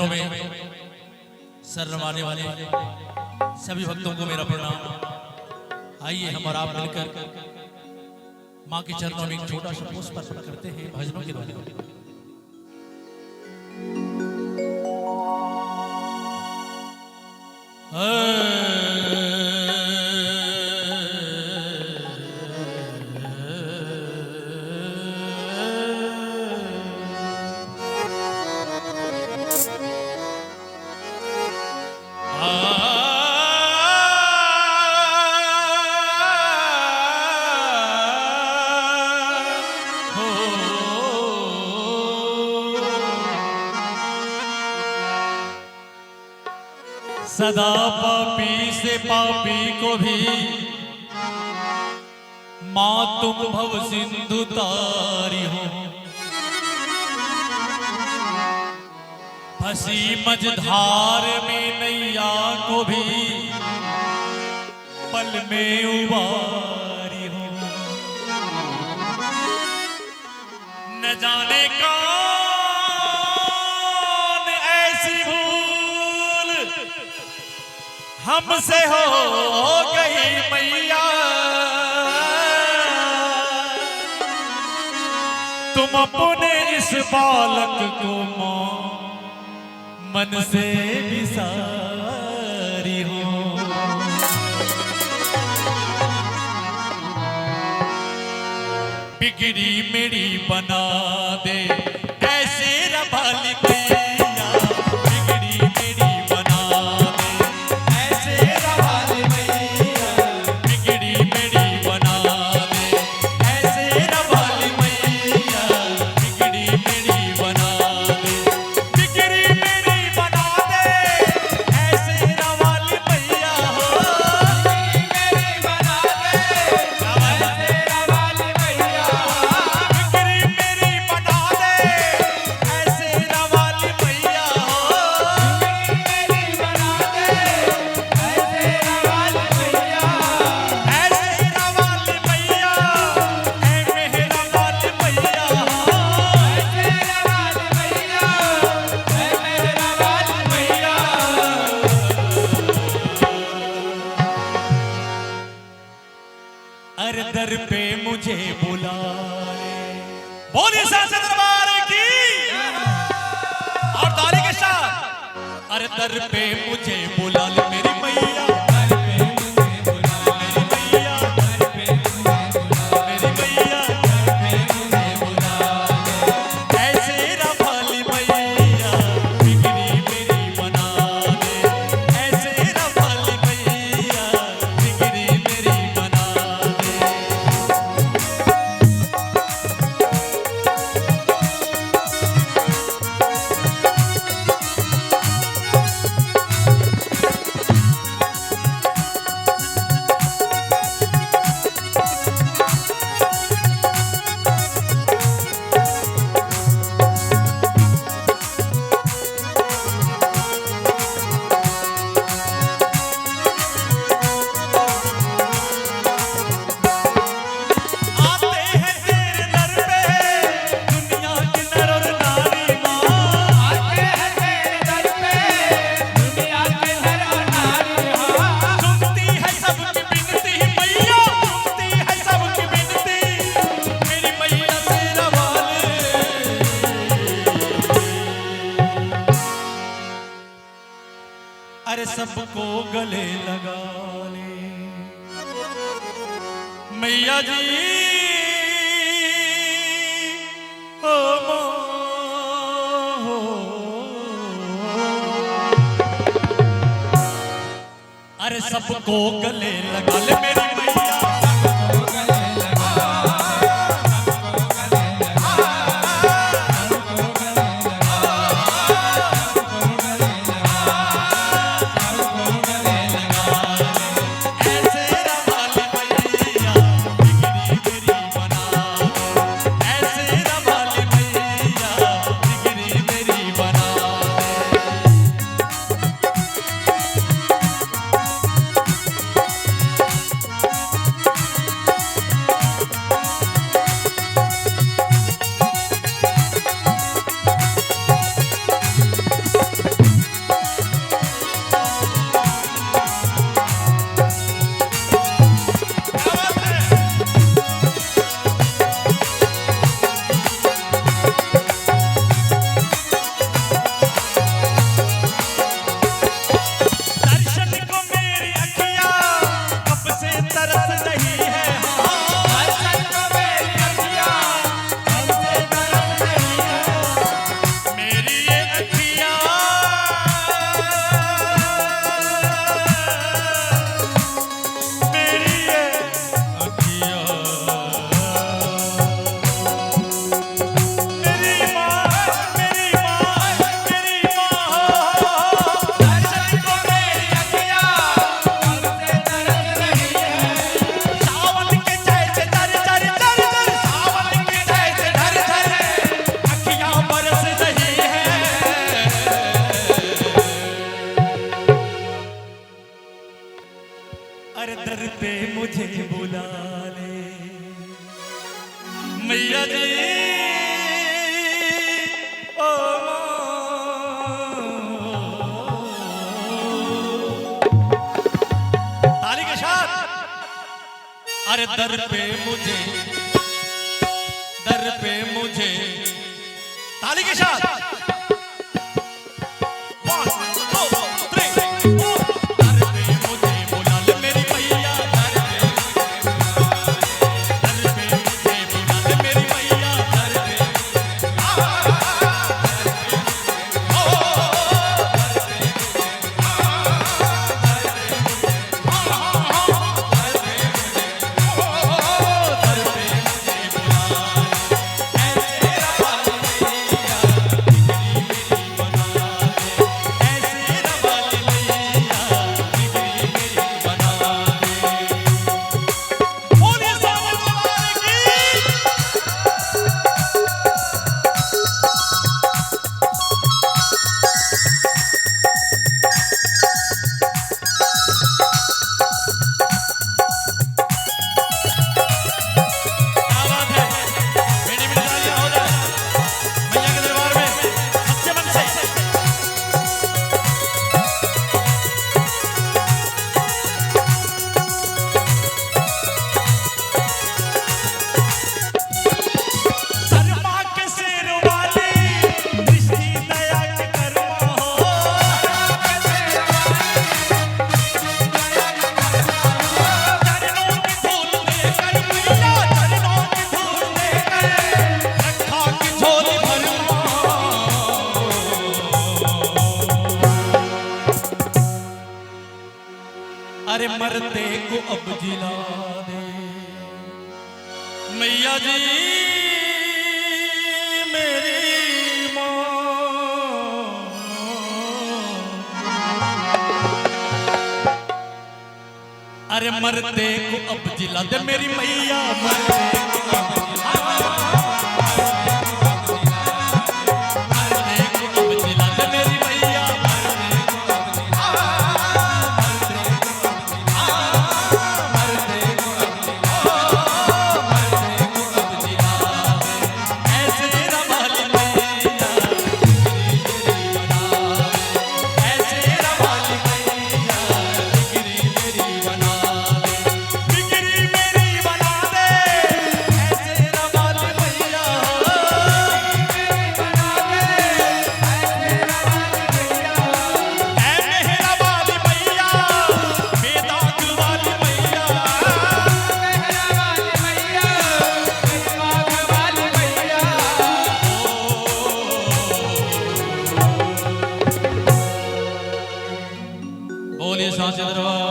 चरणों में सर नवाने वाले सभी भक्तों को मेरा प्रणाम। आइए हम और आप मिलकर माँ के चरणों में एक छोटा सा पुष्प अर्पण करते हैं भजनों के द्वारा। सदा पापी से पापी को भी माँ तुम भव सिंधु तारी हो। फंसी मझधार में नैया को भी पल में उबारी हो। न जाने कौन ऐसी भूल हमसे हो गई मैया, तुम अपने इस बालक को मन से बिसारी हो। बिगड़ी मेरी बना दे ऐसे रबाली मैया, बिगड़ी मेरी बना दे ऐसे रबाली मैया, बिगड़ी मेरी बना दे ऐसे रबाली मैया, बिगड़ी मेरी बना दे, बिगड़ी मेरी बना दे ऐसे रबाली मैया हो, बिगड़ी मेरी बना दे ऐसे रबाली मैया, बिगड़ी मेरी बना दे ऐसे रबाली मैया हो, बिगड़ी मेरी बना दे ऐसे रबाली मैया, ऐसे रबाली मैया, ऐ मेहरा वाली मैया हो, ऐसे रबाली मैया, ऐ मेहरा वाली मैया। अरे दर पे मुझे बुला ले, बोलिए साचे दरबार की और ताली के साथ। अरे दर पे मुझे बुला ले मेरी मैया, दर पे मुझे बुला ले मेरी मैया, दर पे मुझे बुला ले मेरी मैया, दर पे मुझे बुला ले ऐसे रबाली मैया, बिगड़ी मेरी बना दे ऐसे रबाली मैया, बिगड़ी मेरी बना दे। आते हैं तेरे दर पे दुनिया के नर और नारी माँ, आते हैं तेरे दर पे दुनिया के नर और नारी माँ, सुनती है सबकी विनती मैया, सुनती है सबकी विनती मेरी मैया तेरा वाले। अरे सबको गले लगा ले मैया जी, ओ माँ हो। अरे सबको गले लगा ले मेरी मैया, सबको गले लगा ले, सबको गले लगा ले, सबको गले लगा ले, सबको गले लगा ले, सबको गले लगा ले ऐसे रबाली मैया, बिगड़ी मेरी बना दे ऐसे रबाली मैया, बिगड़ी मेरी बना दे। अरे दर पे मुझे बुला ले मैया जी ओ ताली के साथ अरे दर पे मुझे ताली के साथ अरे मरते को अब जिला दे मैया जी मेरी माँ अरे मरते को अब जिला दे मेरी मैया मरते को अब बोलिए सांचे दरबार